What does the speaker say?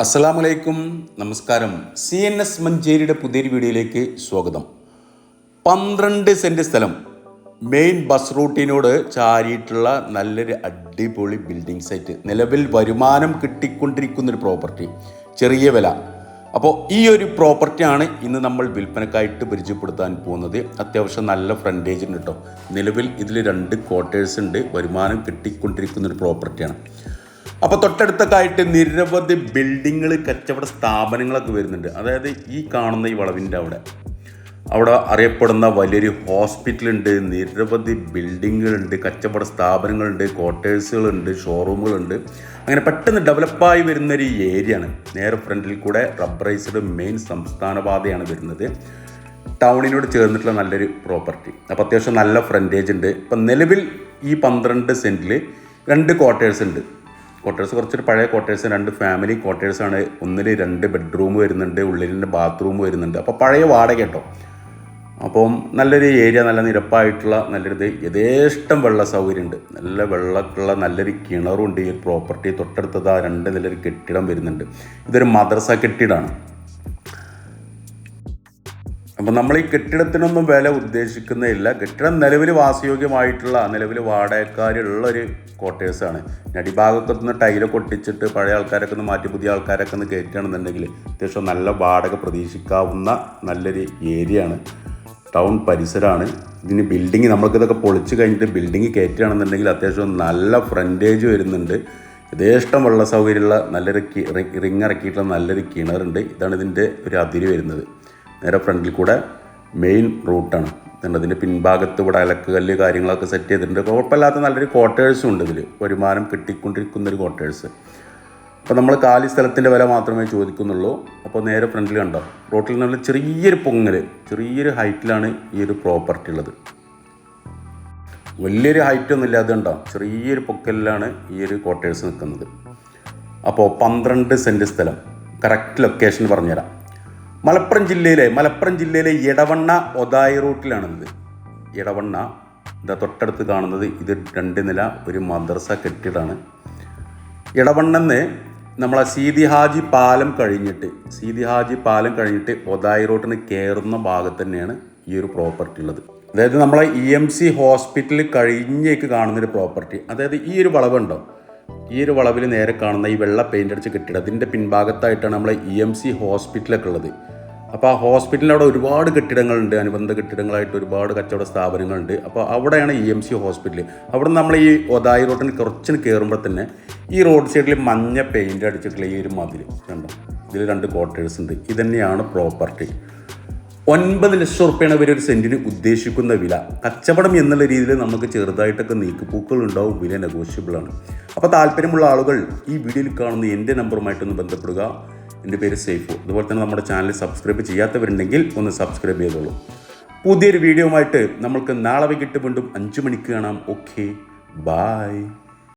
അസ്സലാമലൈക്കും, നമസ്കാരം. CNS മഞ്ചേരിയുടെ പുതിയൊരു വീഡിയോയിലേക്ക് സ്വാഗതം. 12 സെൻറ്റ് സ്ഥലം മെയിൻ ബസ് റൂട്ടിനോട് ചാരിയിട്ടുള്ള നല്ലൊരു അടിപൊളി ബിൽഡിംഗ് സൈറ്റ്. നിലവിൽ വരുമാനം കിട്ടിക്കൊണ്ടിരിക്കുന്നൊരു പ്രോപ്പർട്ടി, ചെറിയ വില. അപ്പോൾ ഈ ഒരു പ്രോപ്പർട്ടിയാണ് ഇന്ന് നമ്മൾ വിൽപ്പനക്കായിട്ട് പരിചയപ്പെടുത്താൻ പോകുന്നത്. അത്യാവശ്യം നല്ല ഫ്രണ്ടേജ് ഉണ്ട് കേട്ടോ. നിലവിൽ ഇതിൽ 2 ക്വാർട്ടേഴ്സ് ഉണ്ട്. വരുമാനം കിട്ടിക്കൊണ്ടിരിക്കുന്നൊരു പ്രോപ്പർട്ടിയാണ്. അപ്പോൾ തൊട്ടടുത്തൊക്കെ നിരവധി ബിൽഡിങ്ങുകൾ, കച്ചവട സ്ഥാപനങ്ങളൊക്കെ വരുന്നുണ്ട്. അതായത് ഈ കാണുന്ന ഈ വളവിൻ്റെ അവിടെ അറിയപ്പെടുന്ന വലിയൊരു ഹോസ്പിറ്റലുണ്ട്, നിരവധി ബിൽഡിങ്ങുകളുണ്ട്, കച്ചവട സ്ഥാപനങ്ങളുണ്ട്, ക്വാർട്ടേഴ്സുകളുണ്ട്, ഷോറൂമുകളുണ്ട്. അങ്ങനെ പെട്ടെന്ന് ഡെവലപ്പായി വരുന്നൊരു ഏരിയയാണ്. നേരെ ഫ്രണ്ടിൽ കൂടെ റബ്ബറൈസ്ഡ് മെയിൻ സംസ്ഥാന പാതയാണ് വരുന്നത്. ടൗണിനോട് ചേർന്നിട്ടുള്ള നല്ലൊരു പ്രോപ്പർട്ടി. അപ്പോൾ അത്യാവശ്യം നല്ല ഫ്രണ്ടേജ് ഉണ്ട്. ഇപ്പം നിലവിൽ ഈ 12 സെൻറ്റിൽ 2 ക്വാർട്ടേഴ്സ് ഉണ്ട്. ക്വാർട്ടേഴ്സ് കുറച്ചൊരു പഴയ ക്വാർട്ടേഴ്സ്, 2 ഫാമിലി ക്വാർട്ടേഴ്സാണ്. ഒന്നിൽ 2 ബെഡ്റൂം വരുന്നുണ്ട്, ഉള്ളിൽ ബാത്റൂം വരുന്നുണ്ട്. അപ്പോൾ പഴയ വാടക കേട്ടോ. അപ്പം നല്ലൊരു ഏരിയ, നല്ല നിരപ്പായിട്ടുള്ള നല്ലൊരു യഥേഷ്ടം വെള്ള സൗകര്യമുണ്ട്. നല്ല വെള്ളമുള്ള നല്ലൊരു കിണറുണ്ട് ഈ പ്രോപ്പർട്ടി. തൊട്ടടുത്തത് 2 നിലൊരു കെട്ടിടം വരുന്നുണ്ട്. ഇതൊരു മദ്രസ കെട്ടിടമാണ്. അപ്പം നമ്മൾ ഈ കെട്ടിടത്തിനൊന്നും വില ഉദ്ദേശിക്കുന്നില്ല. കെട്ടിടം നിലവിൽ വാസയോഗ്യമായിട്ടുള്ള, നിലവിൽ വാടകക്കാരുള്ളൊരു ക്വാർട്ടേഴ്സാണ്. അടിഭാഗത്തു നിന്ന് ടൈലൊക്കെ ഒട്ടിച്ചിട്ട് പഴയ ആൾക്കാരൊക്കെ ഒന്ന് മാറ്റി പുതിയ ആൾക്കാരൊക്കെ ഒന്ന് കയറ്റുകയാണെന്നുണ്ടെങ്കിൽ അത്യാവശ്യം നല്ല വാടക പ്രതീക്ഷിക്കാവുന്ന നല്ലൊരു ഏരിയയാണ്. ടൗൺ പരിസരമാണ്. ഇതിന് ബിൽഡിങ് നമ്മൾക്കിതൊക്കെ പൊളിച്ച് കഴിഞ്ഞിട്ട് ബിൽഡിങ് കയറ്റുകയാണെന്നുണ്ടെങ്കിൽ അത്യാവശ്യം നല്ല ഫ്രണ്ടേജ് വരുന്നുണ്ട്. യഥേഷ്ടം വെള്ള സൗകര്യമുള്ള നല്ലൊരു റിങ് ഇറക്കിയിട്ടുള്ള നല്ലൊരു കിണറുണ്ട്. ഇതാണ് ഇതിൻ്റെ ഒരു അതിര് വരുന്നത്. നേരെ ഫ്രണ്ടിൽ കൂടെ മെയിൻ റൂട്ടാണ്. അതിൻ്റെ പിൻഭാഗത്ത് ഇവിടെ അലക്കുകല്ല് കാര്യങ്ങളൊക്കെ സെറ്റ് ചെയ്തിട്ടുണ്ട്. കുഴപ്പമില്ലാത്ത നല്ലൊരു ക്വാർട്ടേഴ്സും ഉണ്ട് ഇതിൽ. വരുമാനം കിട്ടിക്കൊണ്ടിരിക്കുന്നൊരു ക്വാർട്ടേഴ്സ്. അപ്പോൾ നമ്മൾ കാലി സ്ഥലത്തിൻ്റെ വില മാത്രമേ ചോദിക്കുന്നുള്ളൂ. അപ്പോൾ നേരെ ഫ്രണ്ടിൽ കണ്ടോ, റോട്ടിൽ നിന്നുള്ള ചെറിയൊരു പൊങ്ങൽ, ചെറിയൊരു ഹൈറ്റിലാണ് ഈ ഒരു പ്രോപ്പർട്ടി ഉള്ളത്. വലിയൊരു ഹൈറ്റൊന്നും ഇല്ലാതെ കണ്ടോ, ചെറിയൊരു പൊക്കലിലാണ് ഈ ഒരു ക്വാർട്ടേഴ്സ് നിൽക്കുന്നത്. അപ്പോൾ 12 സെൻറ്റ് സ്ഥലം. കറക്റ്റ് ലൊക്കേഷൻ പറഞ്ഞുതരാം. മലപ്പുറം ജില്ലയിലെ ഇടവണ്ണ ഒതായി റൂട്ടിലാണിത്. ഇടവണ്ണ ഇതാ തൊട്ടടുത്ത് കാണുന്നത്. ഇത് 2 നില ഒരു മദ്രസ കെട്ടിടമാണ്. ഇടവണ്ണെന്ന് നമ്മളെ സീതി ഹാജി പാലം കഴിഞ്ഞിട്ട് ഒതായി റൂട്ടിന് കയറുന്ന ഭാഗത്ത് തന്നെയാണ് ഈ ഒരു പ്രോപ്പർട്ടി ഉള്ളത്. അതായത് നമ്മളെ EMC ഹോസ്പിറ്റൽ കഴിഞ്ഞേക്ക് കാണുന്നൊരു പ്രോപ്പർട്ടി. അതായത് ഈ ഒരു വളവുണ്ടോ, ഈ ഒരു വളവിൽ നേരെ കാണുന്ന ഈ വെള്ള പെയിൻ്റ് അടിച്ച കെട്ടിടം, അതിൻ്റെ പിൻഭാഗത്തായിട്ടാണ് നമ്മളെ EMC ഹോസ്പിറ്റലൊക്കെ ഉള്ളത്. അപ്പോൾ ആ ഹോസ്പിറ്റലിൽ അവിടെ ഒരുപാട് കെട്ടിടങ്ങളുണ്ട്, അനുബന്ധ കെട്ടിടങ്ങളായിട്ട് ഒരുപാട് കച്ചവട സ്ഥാപനങ്ങളുണ്ട്. അപ്പോൾ അവിടെയാണ് EMC ഹോസ്പിറ്റൽ. അവിടെ നമ്മൾ ഈ ഒതായി റോഡിന് കുറച്ചിന് കയറുമ്പോൾ തന്നെ ഈ റോഡ് സൈഡിൽ മഞ്ഞ പെയിൻ്റ് അടിച്ചിട്ടുള്ള ഈ ഒരു മതിൽ കണ്ടോ, ഇതിൽ 2 ക്വാർട്ടേഴ്സ് ഉണ്ട്. ഇതന്നെയാണ് പ്രോപ്പർട്ടി. 9 ലക്ഷം റുപ്യാണ് ഇവർ ഒരു സെൻറ്റിന് ഉദ്ദേശിക്കുന്ന വില. കച്ചവടം എന്നുള്ള രീതിയിൽ നമുക്ക് ചെറുതായിട്ടൊക്കെ നീക്കുപൂക്കൾ ഉണ്ടാവും. വില നെഗോഷ്യബിളാണ്. അപ്പോൾ താല്പര്യമുള്ള ആളുകൾ ഈ വീഡിയോയിൽ കാണുന്ന എൻ്റെ നമ്പറുമായിട്ടൊന്ന് ബന്ധപ്പെടുക. എൻ്റെ പേര് സൈഫു. അതുപോലെ തന്നെ നമ്മുടെ ചാനൽ സബ്സ്ക്രൈബ് ചെയ്യാത്തവരുണ്ടെങ്കിൽ ഒന്ന് സബ്സ്ക്രൈബ് ചെയ്തോളൂ. പുതിയൊരു വീഡിയോ ആയിട്ട് നമ്മൾക്ക് നാളെ വൈകിട്ട് വീണ്ടും 5 മണിക്ക് കാണാം. Okay, bye.